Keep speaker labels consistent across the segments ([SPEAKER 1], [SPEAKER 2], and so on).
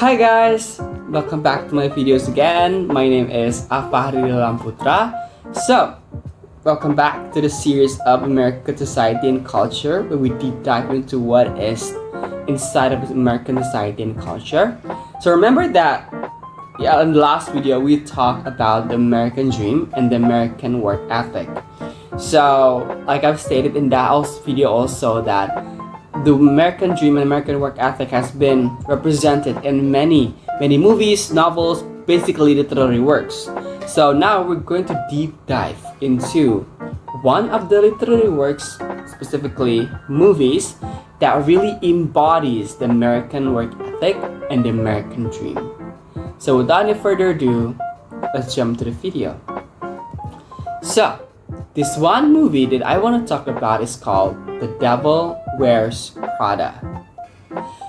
[SPEAKER 1] Hi guys! Welcome back to my videos again. My name is Afahri Lamputra. So, welcome back to the series of American society and culture, where we deep dive into what is inside of American society and culture. So remember that in the last video we talked about the American dream and the American work ethic. So, like I've stated in that video also, that the American dream and American work ethic has been represented in many movies, novels, basically literary works. So now we're going to deep dive into one of the literary works, specifically movies, that really embodies the American work ethic and the American dream. So without any further ado, let's jump to the video. So, this one movie that I want to talk about is called The Devil Wears Prada.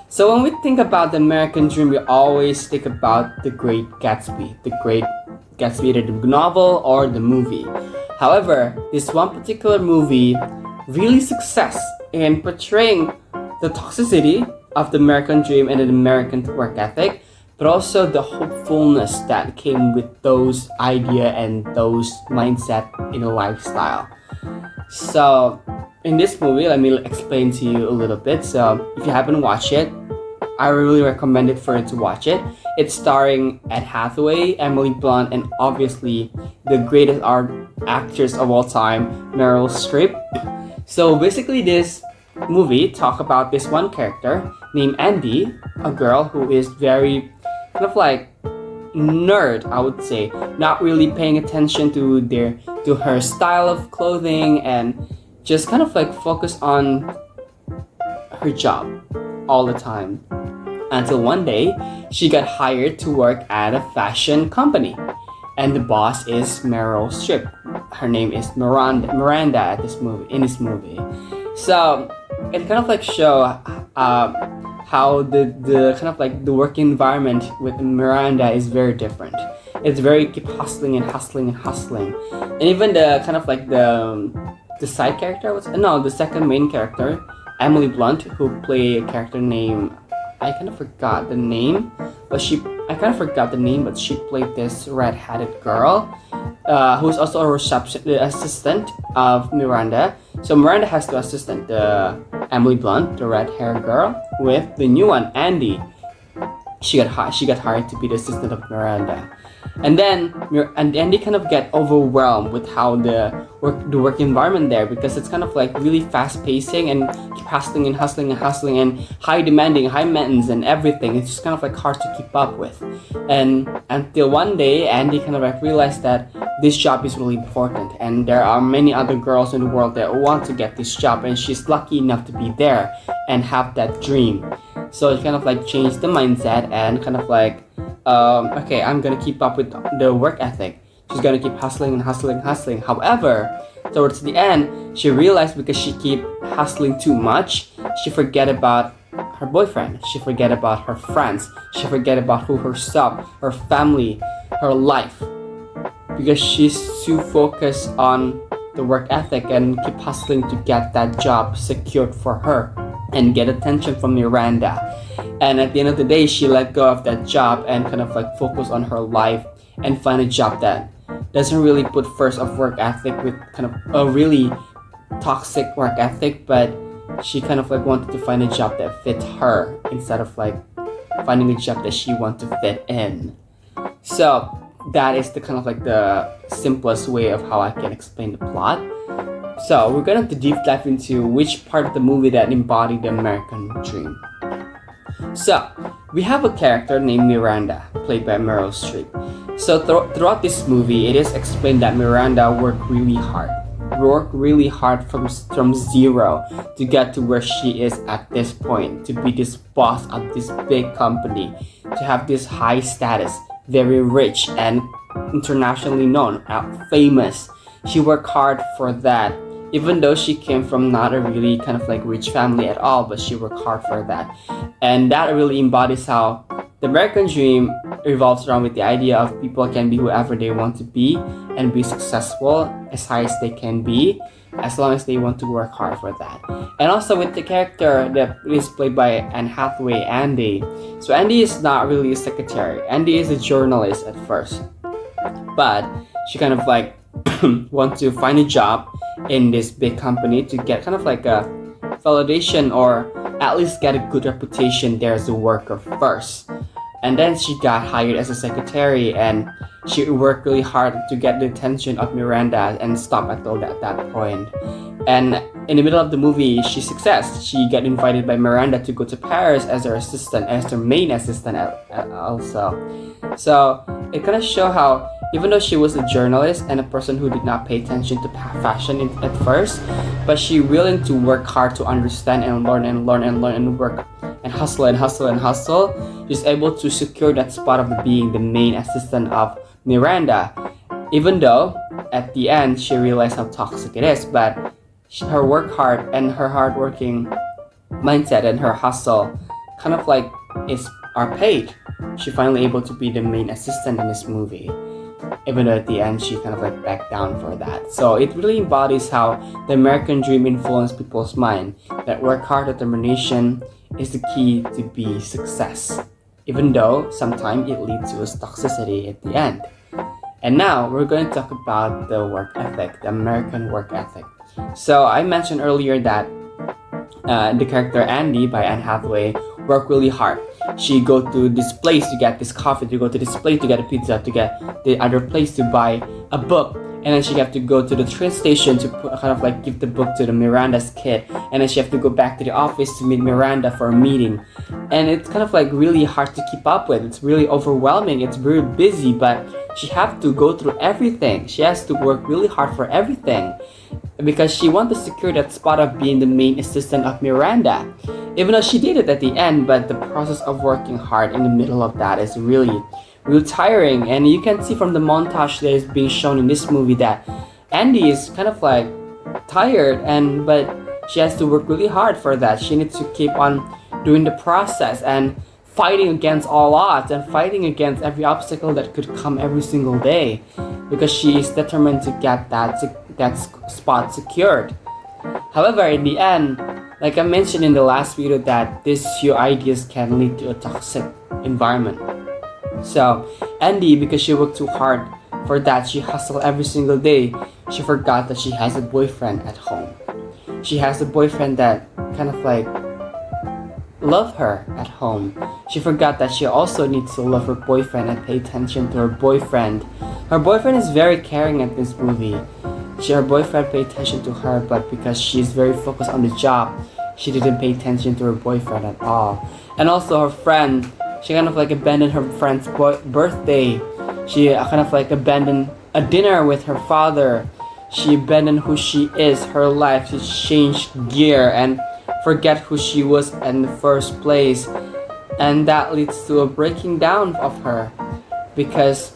[SPEAKER 1] So when we think about the American dream, we always think about The Great Gatsby. The Great Gatsby, either the novel or the movie. However, this one particular movie really success in portraying the toxicity of the American dream and the American work ethic, but also the hopefulness that came with those idea and those mindset in a lifestyle. So in this movie, let me explain to you a little bit. So if you haven't watched it, I really recommend it for you to watch it. It's starring Anne Hathaway, Emily Blunt, and obviously the greatest actress of all time, Meryl Streep. So basically this movie talk about this one character named Andy, a girl who is very kind of like nerd, I would say, not really paying attention to her style of clothing and just kind of like focus on her job all the time, until one day she got hired to work at a fashion company, and the boss is Meryl Streep. Her name is Miranda at in this movie. So it kind of like show how the kind of like the work environment with Miranda is very different. It's very keep hustling and hustling and hustling, and even the kind of like the side character the second main character, Emily Blunt, who play a character named, I kind of forgot the name, but she played this red-headed girl who's also the assistant of Miranda. So Miranda has two assistants, Emily Blunt, the red-haired girl, with the new one, Andy. She got hired to be the assistant of Miranda. And then Andy kind of get overwhelmed with how the work environment there, because it's kind of like really fast pacing and keep hustling and high demanding, high maintenance and everything. It's just kind of like hard to keep up with. And until one day Andy kind of like realized that this job is really important, and there are many other girls in the world that want to get this job, and she's lucky enough to be there and have that dream. So it kind of like changed the mindset and kind of like, okay, I'm gonna keep up with the work ethic. She's gonna keep hustling. However, towards the end, she realized because she keep hustling too much, she forget about her boyfriend. She forget about her friends. She forget about herself, her family, her life, because she's too focused on the work ethic and keep hustling to get that job secured for her and get attention from Miranda. And at the end of the day, she let go of that job and kind of like focus on her life and find a job that doesn't really put first of work ethic, with kind of a really toxic work ethic, but she kind of like wanted to find a job that fit her instead of like finding a job that she wants to fit in. So that is the kind of like the simplest way of how I can explain the plot. So we're gonna have to deep dive into which part of the movie that embodied the American dream. So we have a character named Miranda, played by Meryl Streep. So throughout this movie, it is explained that Miranda worked really hard from zero to get to where she is at this point, to be this boss of this big company, to have this high status, very rich and internationally known, famous. She worked hard for that, even though she came from not a really kind of like rich family at all, but she worked hard for that. And that really embodies how the American dream revolves around with the idea of people can be whoever they want to be and be successful as high as they can be, as long as they want to work hard for that. And also with the character that is played by Anne Hathaway, Andy. So Andy is not really a secretary. Andy is a journalist at first, but she kind of like want to find a job in this big company to get kind of like a validation, or at least get a good reputation there as a worker first. And then she got hired as a secretary, and she worked really hard to get the attention of Miranda and stop at that point. And in the middle of the movie, she success. She got invited by Miranda to go to Paris as her assistant, as her main assistant also. So it kind of show how even though she was a journalist and a person who did not pay attention to fashion at first, but she willing to work hard to understand and learn and work and hustle, she's able to secure that spot of being the main assistant of Miranda. Even though at the end she realized how toxic it is, but her work hard and her hardworking mindset and her hustle kind of like are paid. She finally able to be the main assistant in this movie, even though at the end she kind of like backed down for that. So it really embodies how the American dream influenced people's mind, that work hard, determination is the key to be success, even though sometimes it leads to a toxicity at the end. And now we're going to talk about the work ethic, the American work ethic. So I mentioned earlier that the character Andy by Anne Hathaway worked really hard. She go to this place to get this coffee, to go to this place to get a pizza, to get the other place to buy a book, and then she have to go to the train station to kind of like give the book to the Miranda's kid, and then she have to go back to the office to meet Miranda for a meeting. And it's kind of like really hard to keep up with. It's really overwhelming. It's very busy, but she have to go through everything. She has to work really hard for everything because she wants to secure that spot of being the main assistant of Miranda. Even though she did it at the end, but the process of working hard in the middle of that is really tiring. And you can see from the montage that is being shown in this movie that Andy is kind of like tired, but she has to work really hard for that. She needs to keep on doing the process and fighting against all odds and fighting against every obstacle that could come every single day, because she is determined to get that spot secured. However, in the end, like I mentioned in the last video, that these few ideas can lead to a toxic environment. So Andy, because she worked too hard for that, she hustled every single day, she forgot that she has a boyfriend at home. She has a boyfriend that kind of like love her at home. She forgot that she also needs to love her boyfriend and pay attention to her boyfriend. Her boyfriend is very caring at this movie. Her boyfriend paid attention to her, but because she's very focused on the job, she didn't pay attention to her boyfriend at all. And also her friend, she kind of like abandoned her friend's birthday. She kind of like abandoned a dinner with her father. She abandoned who she is, her life. She changed gear and forget who she was in the first place. And that leads to a breaking down of her, because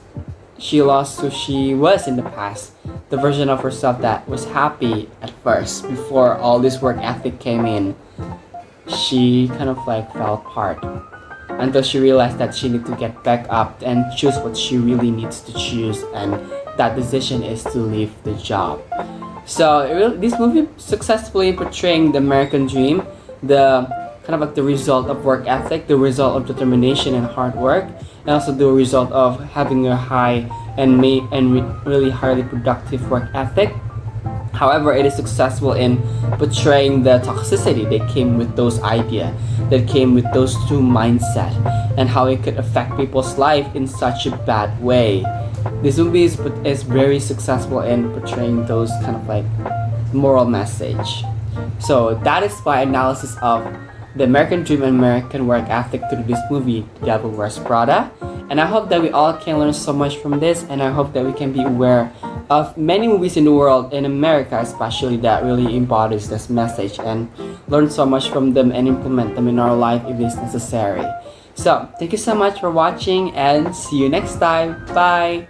[SPEAKER 1] she lost who she was in the past. The version of herself that was happy at first, before all this work ethic came in. She kind of like fell apart until she realized that she needs to get back up and choose what she really needs to choose, and that decision is to leave the job. So this movie successfully portraying the American dream, the kind of like the result of work ethic, the result of determination and hard work, and also the result of having a high and really highly productive work ethic. However, it is successful in portraying the toxicity that came with those ideas, that came with those two mindset, and how it could affect people's life in such a bad way. This movie is very successful in portraying those kind of like moral message. So that is my analysis of the American dream and American work ethic through this movie, The Devil Wears Prada. And I hope that we all can learn so much from this, and I hope that we can be aware of many movies in the world, in America especially, that really embodies this message, and learn so much from them and implement them in our life if it's necessary. So thank you so much for watching, and see you next time. Bye!